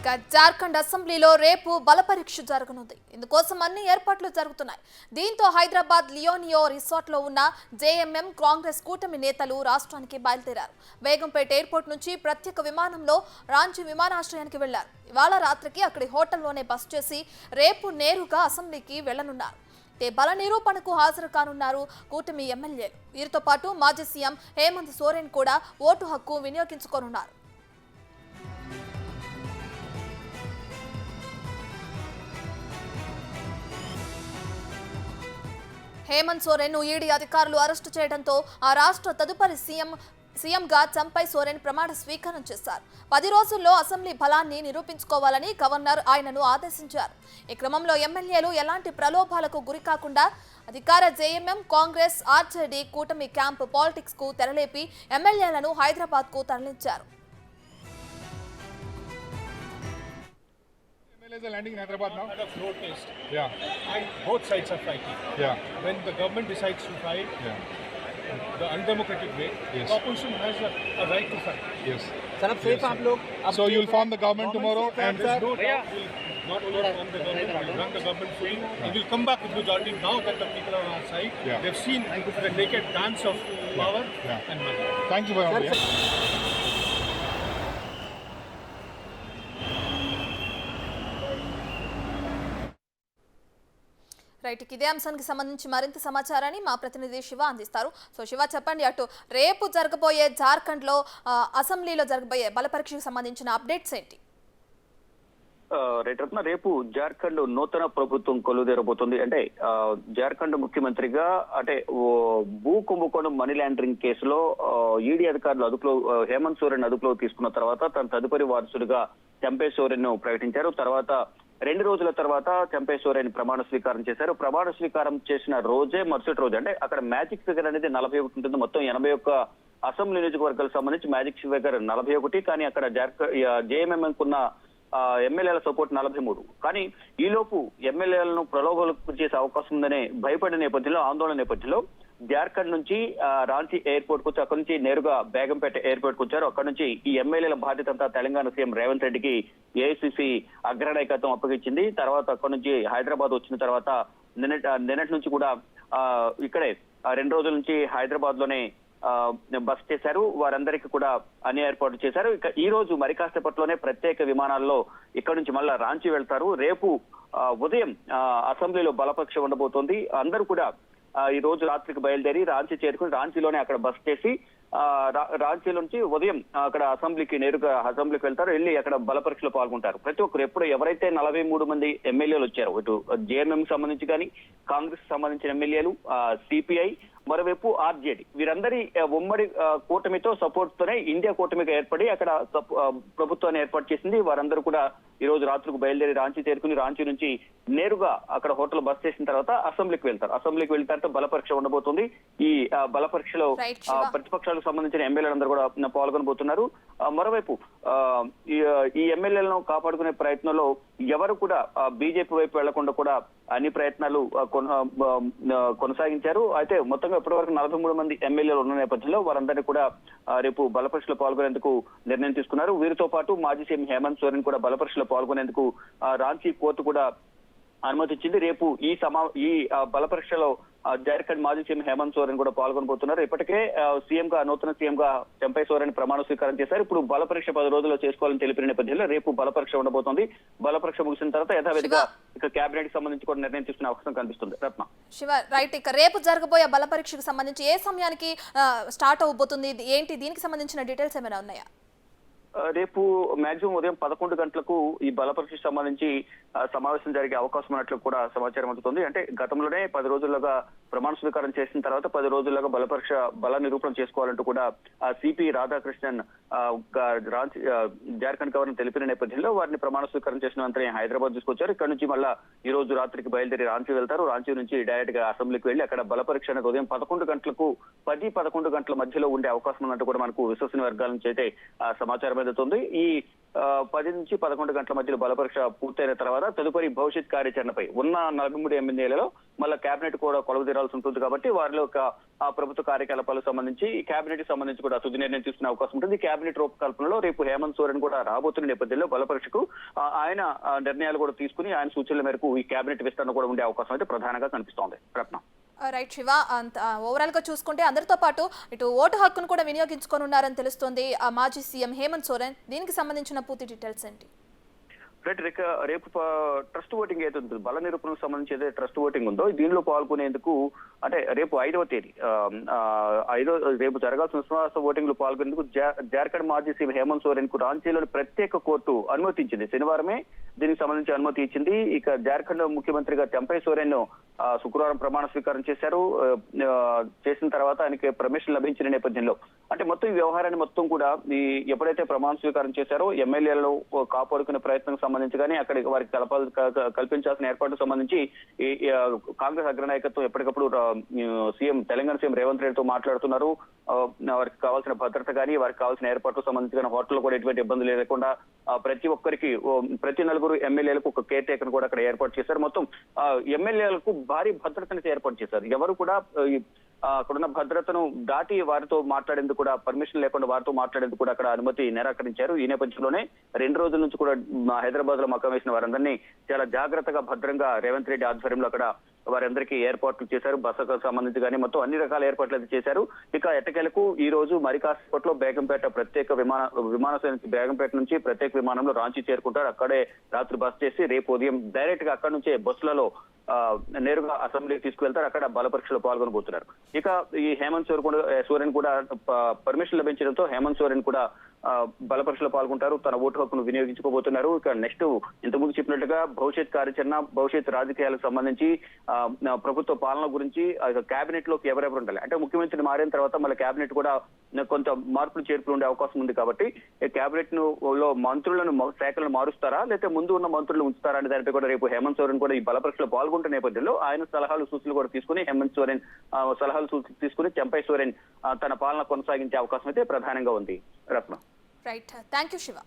జార్ఖండ్ అసెంబ్లీలో రేపు బలపరీక్ష జరగనుంది. ఇందుకోసం అన్ని ఏర్పాట్లు జరుగుతున్నాయి. దీంతో హైదరాబాద్ లియోనియో రిసార్ట్లో ఉన్న జేఎంఎం కాంగ్రెస్ కూటమి నేతలు రాష్ట్రానికి బయలుదేరారు. బేగంపేట ఎయిర్పోర్ట్ నుంచి ప్రత్యేక విమానంలో రాంచీ విమానాశ్రయానికి వెళ్లారు. ఇవాళ రాత్రికి అక్కడి హోటల్లోనే బస చేసి రేపు నేరుగా అసెంబ్లీకి వెళ్లనున్నారు. బల నిరూపణకు హాజరు కానున్నారు కూటమి ఎమ్మెల్యేలు. వీరితో పాటు మాజీ సీఎం హేమంత్ సోరెన్ కూడా ఓటు హక్కు వినియోగించుకోనున్నారు. హేమంత్ సోరెన్ ఈడీ అధికారులు అరెస్టు చేయడంతో ఆ రాష్ట్ర తదుపరి సీఎంగా చంపై సోరెన్ ప్రమాణ స్వీకారం చేశారు. 10 రోజుల్లో అసెంబ్లీ బలాన్ని నిరూపించుకోవాలని గవర్నర్ ఆయనను ఆదేశించారు. ఈ క్రమంలో ఎమ్మెల్యేలు ఎలాంటి ప్రలోభాలకు గురి కాకుండా అధికార జేఎంఎం కాంగ్రెస్ ఆర్జేడీ కూటమి క్యాంప్ పాలిటిక్స్ కు తెరలేపి ఎమ్మెల్యేలను హైదరాబాద్ కు తరలించారు. Is landing in Hyderabad now? At a floor test. Yeah. And both sides are fighting. Yeah. When the government decides to fight the undemocratic way, Yes. the opposition has a right to fight. Yes. Sir अब safe आप लोग So you'll form the government tomorrow and There's no doubt we'll not only form the government, we'll run the government fully. We will come back with majority now that the people are on our side. Yeah. They've seen the naked dance of power Yeah. and money. thank you very much. Right, ఇదే అంశానికి సంబంధించి మరింత సమాచారాన్ని మా ప్రతినిధి శివ అందిస్తారు. So Shiva, చెప్పండి, అటు రేపు జరగబోయే జార్ఖండ్ లో అసెంబ్లీలో జరగబోయే బలపరీక్షకు సంబంధించిన అప్డేట్స్ ఏంటి? రేటర్న రేపు జార్ఖండ్ నూతన ప్రభుత్వం కొలువుదీరబోతుంది. అంటే జార్ఖండ్ ముఖ్యమంత్రిగా అంటే భూ కుంభకోణం మనీ లాండరింగ్ కేసులో ఈడీ అధికారులు అదుపులో హేమంత్ సోరెన్ అదుపులో తీసుకున్న తర్వాత తన తదుపరి వారసుడిగా చంపై సోరెన్ ను ప్రకటించారు. తర్వాత 2 రోజుల తర్వాత చంపై సోరెన్ ప్రమాణ స్వీకారం చేశారు. ప్రమాణ స్వీకారం చేసిన రోజే మరుసటి రోజు అంటే అక్కడ మ్యాజిక్ ఫిగర్ అనేది 41 ఉంటుంది. మొత్తం 81 అసెంబ్లీ నియోజకవర్గాలకు సంబంధించి మ్యాజిక్ ఫిగర్ 41, కానీ అక్కడ జేఎంఎం కున్న ఎమ్మెల్యేల సపోర్ట్ 43. కానీ ఈలోపు ఎమ్మెల్యేలను ప్రలోభాలకు చేసే అవకాశం ఉందనే భయపడే నేపథ్యంలో, ఆందోళన నేపథ్యంలో జార్ఖండ్ నుంచి రాంచీ ఎయిర్పోర్ట్ కు వచ్చి అక్కడి నుంచి నేరుగా బేగంపేట ఎయిర్పోర్ట్ కు వచ్చారు. అక్కడ నుంచి ఈ ఎమ్మెల్యేల బాధ్యత అంతా తెలంగాణ సీఎం రేవంత్ రెడ్డికి ఏఐసిసి అగ్రనాయకత్వం అప్పగించింది. తర్వాత అక్కడి నుంచి హైదరాబాద్ వచ్చిన తర్వాత నిన్నటి నుంచి కూడా ఇక్కడే 2 రోజుల నుంచి హైదరాబాద్ లోనే బస్ చేశారు. వారందరికీ కూడా అన్ని ఏర్పాట్లు చేశారు. ఇక ఈ రోజు మరి కాసేపట్లోనే ప్రత్యేక విమానాల్లో ఇక్కడ నుంచి మళ్ళా రాంచీ వెళ్తారు. రేపు ఉదయం అసెంబ్లీలో బలపరీక్ష ఉండబోతోంది. అందరూ కూడా ఈ రోజు రాత్రికి బయలుదేరి రాంచీ చేరుకుని రాంచీలోనే అక్కడ బస్ చేసి రాంచీ నుంచి ఉదయం అక్కడ నేరుగా అసెంబ్లీకి వెళ్తారు. వెళ్ళి అక్కడ బలపరీక్షలో పాల్గొంటారు. ప్రతి ఒక్కరు ఎవరైతే 43 మంది ఎమ్మెల్యేలు వచ్చారో, ఇటు జేఎంఎం సంబంధించి కానీ కాంగ్రెస్ సంబంధించిన ఎమ్మెల్యేలు, సిపిఐ, మరోవైపు ఆర్జేడీ, వీరందరి ఉమ్మడి కూటమితో సపోర్ట్ తోనే ఇండియా కూటమిగా ఏర్పడి అక్కడ ప్రభుత్వాన్ని ఏర్పాటు చేసింది. వారందరూ కూడా ఈ రోజు రాత్రికి బయలుదేరి రాంచీ చేరుకుని రాంచీ నుంచి నేరుగా అక్కడ హోటల్ బస్ చేసిన తర్వాత అసెంబ్లీకి వెళ్తారు. అసెంబ్లీకి వెళ్ళిన తర్వాత బలపరీక్ష ఉండబోతుంది. ఈ బలపరీక్షలో ప్రతిపక్షాలకు సంబంధించిన ఎమ్మెల్యేలందరూ కూడా పాల్గొనబోతున్నారు. మరోవైపు ఈ ఎమ్మెల్యేలను కాపాడుకునే ప్రయత్నంలో ఎవరు కూడా బీజేపీ వైపు వెళ్లకుండా కూడా అన్ని ప్రయత్నాలు కొనసాగించారు. అయితే మొత్తంగా ఇప్పటివరకు 43 మంది ఎమ్మెల్యేలు ఉన్న నేపథ్యంలో వారందరినీ కూడా రేపు బలపరీక్షలో పాల్గొనేందుకు నిర్ణయం తీసుకున్నారు. వీరితో పాటు మాజీ సీఎం హేమంత్ సోరెన్ కూడా బలపరీక్షలో పాల్గొనేందుకు రాంచీ కోర్టు కూడా అనుమతి ఇచ్చింది. రేపు ఈ బలపరీక్షలో జార్ఖండ్ మాజీ సీఎం హేమంత్ సోరెన్ కూడా పాల్గొనబోతున్నారు. ఇప్పటికే నూతన సీఎంగా చంపై సోరెన్ ప్రమాణ స్వీకారం చేశారు. ఇప్పుడు బలపరీక్ష 10 రోజుల్లో చేసుకోవాలని తెలిపిన నేపథ్యంలో రేపు బలపరీక్ష ఉండబోతోంది. బలపరీక్ష ముగిసిన తర్వాత యథావిధిగా ఇక కేబినెట్ కి సంబంధించి కూడా నిర్ణయం తీసుకునే అవకాశం కనిపిస్తుంది. రత్న, శివ, రైట్, ఇక రేపు జరగబోయే బలపరీక్షకు సంబంధించి ఏ సమయానికి స్టార్ట్ అవబోతుంది, ఏంటి, దీనికి సంబంధించిన డీటెయిల్స్ ఏమైనా ఉన్నాయా? రేపు మాక్సిమం ఉదయం 11 గంటలకు ఈ బలపరీక్షకు సంబంధించి సమావేశం జరిగే అవకాశం ఉన్నట్లు కూడా సమాచారం అందుతుంది. అంటే గతంలోనే 10 రోజుల్లోగా ప్రమాణ స్వీకారం చేసిన తర్వాత 10 రోజుల్లోగా బల నిరూపణ చేసుకోవాలంటూ కూడా సిపి రాధాకృష్ణన్ జార్ఖండ్ గవర్నర్ తెలిపిన నేపథ్యంలో వారిని ప్రమాణ స్వీకారం చేసిన వెంటనే హైదరాబాద్ తీసుకొచ్చారు. ఇక్కడ నుంచి మళ్ళా ఈ రోజు రాత్రికి బయలుదేరి రాంచీ వెళ్తారు. రాంచీ నుంచి డైరెక్ట్ గా అసెంబ్లీకి వెళ్లి అక్కడ బలపరీక్ష అనేది ఉదయం 11 గంటలకు 10-11 గంటల మధ్యలో ఉండే అవకాశం ఉన్నట్టు కూడా మనకు విశ్వసనీయ వర్గాల నుంచి అయితే సమాచారం వెళ్తుంది. ఈ 10 నుంచి 11 గంటల మధ్యలో బలపరీక్ష పూర్తయిన తర్వాత తదుపరి భవిష్యత్ కార్యాచరణపై ఉన్న 43 ఎమ్మెల్యేలలో మళ్ళీ కేబినెట్ కూడా కొలువు తీరాల్సి ఉంటుంది కాబట్టి వారిలో ఆ ప్రభుత్వ కార్యకలాపాలకు సంబంధించి ఈ కేబినెట్ సంబంధించి కూడా తుది నిర్ణయం తీసుకునే అవకాశం ఉంటుంది. కేబినెట్ రూపకల్పనలో రేపు హేమంత్ సోరెన్ కూడా రాబోతున్న నేపథ్యంలో బలపరీక్షకు ఆయన నిర్ణయాలు కూడా తీసుకుని ఆయన సూచనల మేరకు ఈ కేబినెట్ విస్తరణ కూడా ఉండే అవకాశం అయితే ప్రధానంగా కనిపిస్తోంది. రత్న రైట్ శివ, అంత ఓవరాల్ గా చూసుకుంటే అందరితో పాటు ఇటు ఓటు హక్కును కూడా వినియోగించుకొని ఉన్నారని తెలుస్తోంది మాజీ సీఎం హేమంత్ సోరెన్. దీనికి సంబంధించిన పూర్తి డీటెయిల్స్ ఏంటి? రేపు ట్రస్ట్ ఓటింగ్ ఏదైతే ఉంటుంది, బల నిరూపణకు సంబంధించి ఏదైతే ట్రస్ట్ ఓటింగ్ ఉందో దీనిలో పాల్గొనేందుకు అంటే రేపు 5వ తేదీ రేపు జరగాల్సిన విశ్వాస ఓటింగ్ లో పాల్గొనేందుకు జార్ఖండ్ మాజీ సీఎం హేమంత్ సోరెన్ కు రాంచీలోని ప్రత్యేక కోర్టు అనుమతించింది. శనివారమే దీనికి సంబంధించి అనుమతి ఇచ్చింది. ఇక జార్ఖండ్ ముఖ్యమంత్రిగా టెంపై సోరెన్ శుక్రవారం ప్రమాణ స్వీకారం చేశారు. చేసిన తర్వాత ఆయనకి పర్మిషన్ లభించిన నేపథ్యంలో అంటే మొత్తం ఈ వ్యవహారాన్ని మొత్తం కూడా ఎప్పుడైతే ప్రమాణ స్వీకారం చేశారో ఎమ్మెల్యేలను కాపాడుకునే ప్రయత్నం సంబంధించి కానీ అక్కడికి వారికి కల్పించాల్సిన ఏర్పాటుకు సంబంధించి కాంగ్రెస్ అగ్రనాయకత్వం ఎప్పటికప్పుడు తెలంగాణ సీఎం రేవంత్ రెడ్డితో మాట్లాడుతున్నారు. వారికి కావాల్సిన భద్రత కానీ వారికి కావాల్సిన ఏర్పాట్లకు సంబంధించి కానీ హోటల్లో కూడా ఎటువంటి ఇబ్బందులు లేకుండా ప్రతి ఒక్కరికి ప్రతి 4 ఎమ్మెల్యేలకు ఒక కేర్ టేకర్ కూడా అక్కడ ఏర్పాటు చేశారు. మొత్తం ఎమ్మెల్యేలకు భారీ భద్రతను ఏర్పాటు చేశారు. ఎవరు కూడా అక్కడున్న భద్రతను దాటి వారితో మాట్లాడేందుకు కూడా పర్మిషన్ లేకుండా వారితో మాట్లాడేందుకు కూడా అక్కడ అనుమతి నిరాకరించారు. ఈ నేపథ్యంలోనే 2 రోజుల నుంచి కూడా హైదరాబాద్ లో మకాం వేసిన వారందరినీ చాలా జాగ్రత్తగా భద్రంగా రేవంత్ రెడ్డి ఆధ్వర్యంలో అక్కడ వారందరికీ ఏర్పాట్లు చేశారు. బసకు సంబంధించి కానీ మొత్తం అన్ని రకాల ఏర్పాట్లు అయితే చేశారు. ఇక ఎట్టకేలకు ఈ రోజు మరి కాసేపట్లో బేగంపేట ప్రత్యేక విమానాశ్రయం బేగంపేట నుంచి ప్రత్యేక విమానంలో రాంచీ చేరుకుంటారు. అక్కడే రాత్రి బస చేసి రేపు ఉదయం డైరెక్ట్ గా అక్కడ నుంచే బస్సులలో నేరుగా అసెంబ్లీకి తీసుకువెళ్తారు. అక్కడ బల పరీక్షలో పాల్గొనబోతున్నారు. ఇక ఈ హేమంత్ సోరెన్ కూడా పర్మిషన్ లభించడంతో హేమంత్ సోరెన్ కూడా బల పరీక్షలో పాల్గొంటారు. తన ఓటు హక్కును వినియోగించుకోబోతున్నారు. ఇక నెక్స్ట్ ఇంతకుముందు చెప్పినట్టుగా భవిష్యత్ కార్యాచరణ భవిష్యత్ రాజకీయాలకు సంబంధించి ప్రభుత్వ పాలన గురించి కేబినెట్ లోకి ఎవరెవరు ఉండాలి అంటే ముఖ్యమంత్రి మారిన తర్వాత మళ్ళీ కేబినెట్ కూడా కొంత మార్పులు చేర్పులు ఉండే అవకాశం ఉంది. కాబట్టి కేబినెట్ లో మంత్రులను శాఖలను మారుస్తారా లేకపోతే ముందు ఉన్న మంత్రులు ఉంచుతారా అనే దానిపై కూడా రేపు హేమంత్ సోరెన్ కూడా ఈ బల పరీక్షలో పాల్గొంటున్న నేపథ్యంలో ఆయన సలహాలు సూచనలు కూడా తీసుకుని హేమంత్ సోరెన్ సలహాలు తీసుకుని టెంపై సోరెన్ తన పాలన కొనసాగించే అవకాశం అయితే ప్రధానంగా ఉంది. రత్న రైట్, థ్యాంక్ యూ శివ.